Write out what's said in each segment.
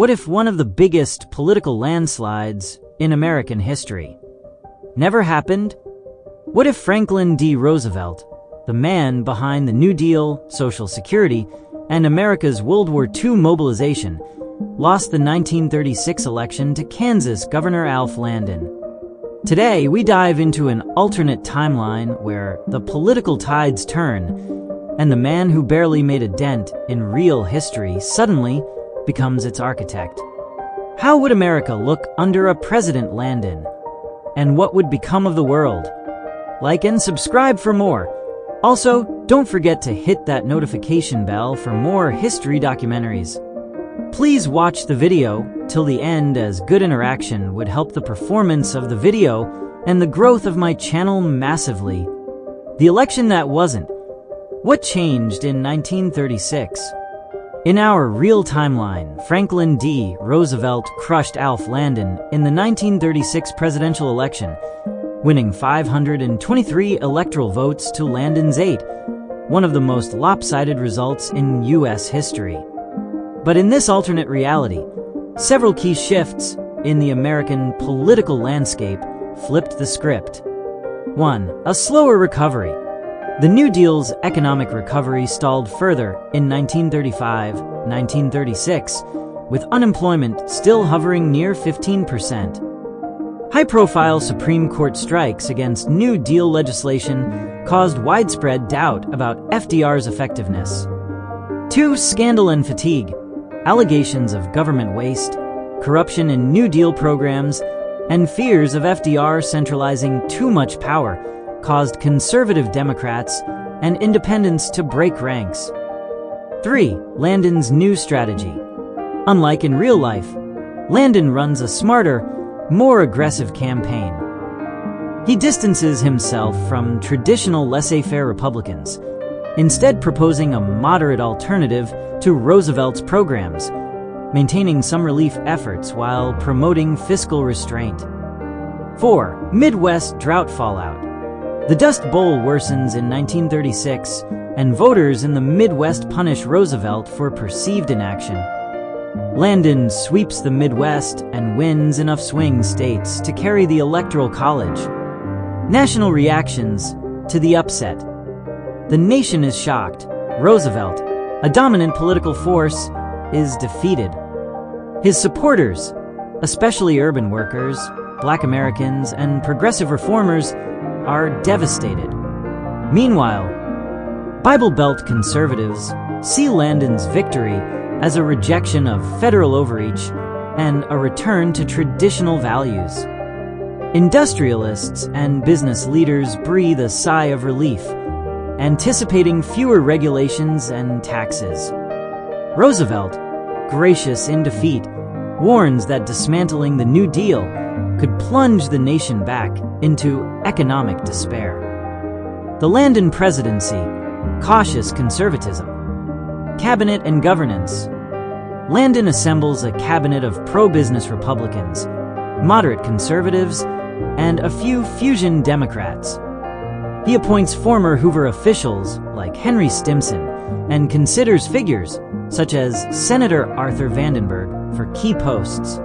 What if one of the biggest political landslides in American history never happened? What if Franklin D. Roosevelt, the man behind the New Deal, Social Security, and America's World War II mobilization, lost the 1936 election to Kansas Governor Alf Landon? Today, we dive into an alternate timeline where the political tides turn, and the man who barely made a dent in real history suddenly becomes its architect. How would America look under a President Landon? And what would become of the world? Like and subscribe for more. Also, don't forget to hit that notification bell for more history documentaries. Please watch the video till the end, as good interaction would help the performance of the video and the growth of my channel massively. The election that wasn't. What changed in 1936? In our real timeline, Franklin D. Roosevelt crushed Alf Landon in the 1936 presidential election, winning 523 electoral votes to Landon's 8, one of the most lopsided results in U.S. history. But in this alternate reality, several key shifts in the American political landscape flipped the script. 1. A slower recovery. The New Deal's economic recovery stalled further in 1935-1936, with unemployment still hovering near 15%. High-profile Supreme Court strikes against New Deal legislation caused widespread doubt about FDR's effectiveness. 2. Scandal and fatigue. Allegations of government waste, corruption in New Deal programs, and fears of FDR centralizing too much power caused conservative Democrats and independents to break ranks. 3. Landon's new strategy. Unlike in real life, Landon runs a smarter, more aggressive campaign. He distances himself from traditional laissez-faire Republicans, instead proposing a moderate alternative to Roosevelt's programs, maintaining some relief efforts while promoting fiscal restraint. 4. Midwest drought fallout. The Dust Bowl worsens in 1936, and voters in the Midwest punish Roosevelt for perceived inaction. Landon sweeps the Midwest and wins enough swing states to carry the Electoral College. National reactions to the upset. The nation is shocked. Roosevelt, a dominant political force, is defeated. His supporters, especially urban workers, Black Americans, and progressive reformers, are devastated. Meanwhile, Bible Belt conservatives see Landon's victory as a rejection of federal overreach and a return to traditional values. Industrialists and business leaders breathe a sigh of relief, anticipating fewer regulations and taxes. Roosevelt, gracious in defeat, warns that dismantling the New Deal could plunge the nation back into economic despair. The Landon presidency, cautious conservatism. Cabinet and governance. Landon assembles a cabinet of pro-business Republicans, moderate conservatives, and a few fusion Democrats. He appoints former Hoover officials like Henry Stimson and considers figures such as Senator Arthur Vandenberg for key posts.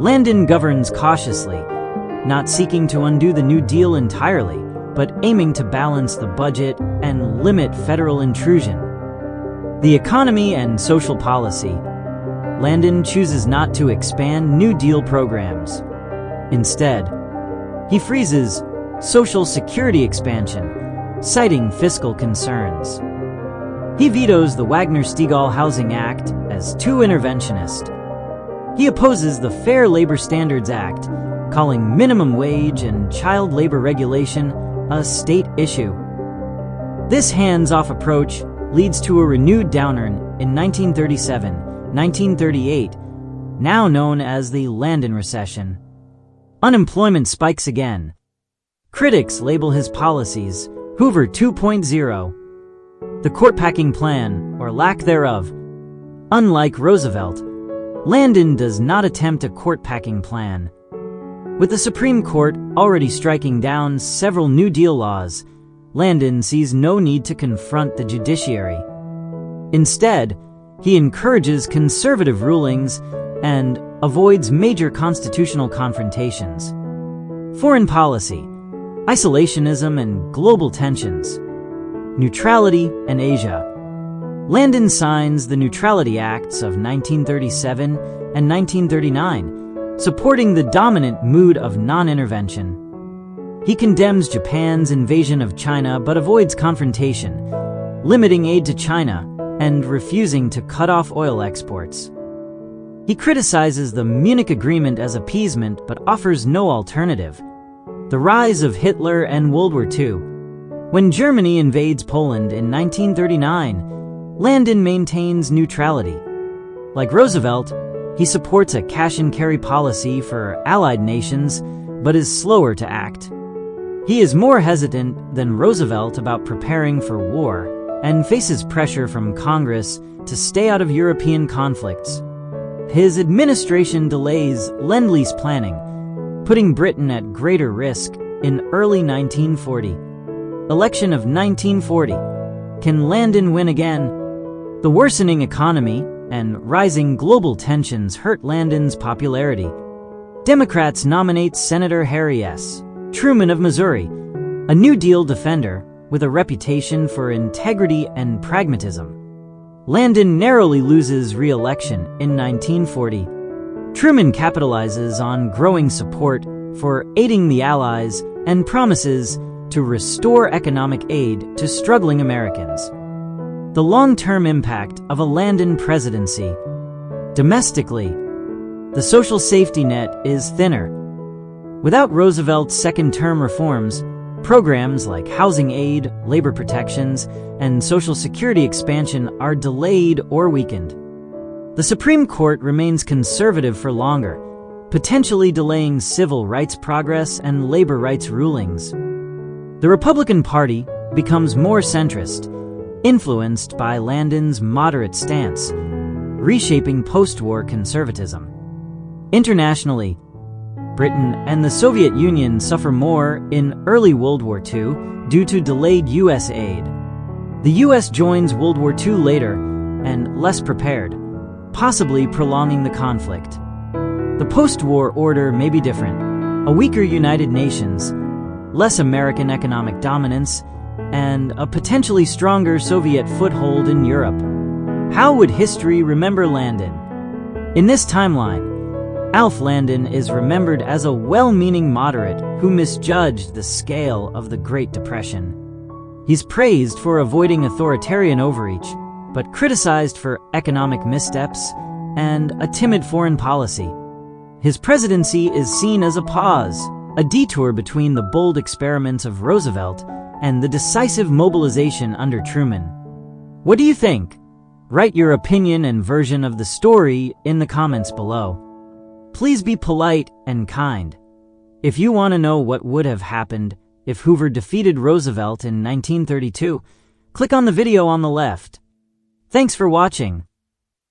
Landon governs cautiously, not seeking to undo the New Deal entirely, but aiming to balance the budget and limit federal intrusion. The economy and social policy. Landon chooses not to expand New Deal programs. Instead, he freezes Social Security expansion, citing fiscal concerns. He vetoes the Wagner-Steagall Housing Act as too interventionist. He opposes the Fair Labor Standards Act, calling minimum wage and child labor regulation a state issue. This hands-off approach leads to a renewed downturn in 1937-1938, now known as the Landon recession. Unemployment spikes again. Critics label his policies Hoover 2.0, the court-packing plan, or lack thereof. Unlike Roosevelt, Landon does not attempt a court-packing plan. With the Supreme Court already striking down several New Deal laws, Landon sees no need to confront the judiciary. Instead, He encourages conservative rulings and avoids major constitutional confrontations. Foreign policy, isolationism and global tensions. Neutrality and Asia. Landon signs the Neutrality Acts of 1937 and 1939, supporting the dominant mood of non-intervention. He condemns Japan's invasion of China but avoids confrontation, limiting aid to China and refusing to cut off oil exports. He criticizes the Munich Agreement as appeasement but offers no alternative. The rise of Hitler and World War II. When Germany invades Poland in 1939, Landon maintains neutrality. Like Roosevelt, he supports a cash-and-carry policy for Allied nations, but is slower to act. He is more hesitant than Roosevelt about preparing for war, and faces pressure from Congress to stay out of European conflicts. His administration delays Lend-Lease planning, putting Britain at greater risk in early 1940. Election of 1940. Can Landon win again? The worsening economy and rising global tensions hurt Landon's popularity. Democrats nominate Senator Harry S. Truman of Missouri, a New Deal defender with a reputation for integrity and pragmatism. Landon narrowly loses re-election in 1940. Truman capitalizes on growing support for aiding the Allies and promises to restore economic aid to struggling Americans. The long-term impact of a Landon presidency. Domestically, the social safety net is thinner. Without Roosevelt's second-term reforms, programs like housing aid, labor protections, and Social Security expansion are delayed or weakened. The Supreme Court remains conservative for longer, potentially delaying civil rights progress and labor rights rulings. The Republican Party becomes more centrist, influenced by Landon's moderate stance, reshaping post-war conservatism. Internationally, Britain and the Soviet Union suffer more in early World War II due to delayed U.S. aid. The U.S. joins World War II later and less prepared, possibly prolonging the conflict. The post-war order may be different: a weaker United Nations, less American economic dominance, and a potentially stronger Soviet foothold in Europe. How would history remember Landon? In this timeline, Alf Landon is remembered as a well-meaning moderate who misjudged the scale of the Great Depression. He's praised for avoiding authoritarian overreach, but criticized for economic missteps and a timid foreign policy. His presidency is seen as a pause, a detour between the bold experiments of Roosevelt and the decisive mobilization under Truman. What do you think? Write your opinion and version of the story in the comments below. Please be polite and kind. If you want to know what would have happened if Hoover defeated Roosevelt in 1932, click on the video on the left. Thanks for watching.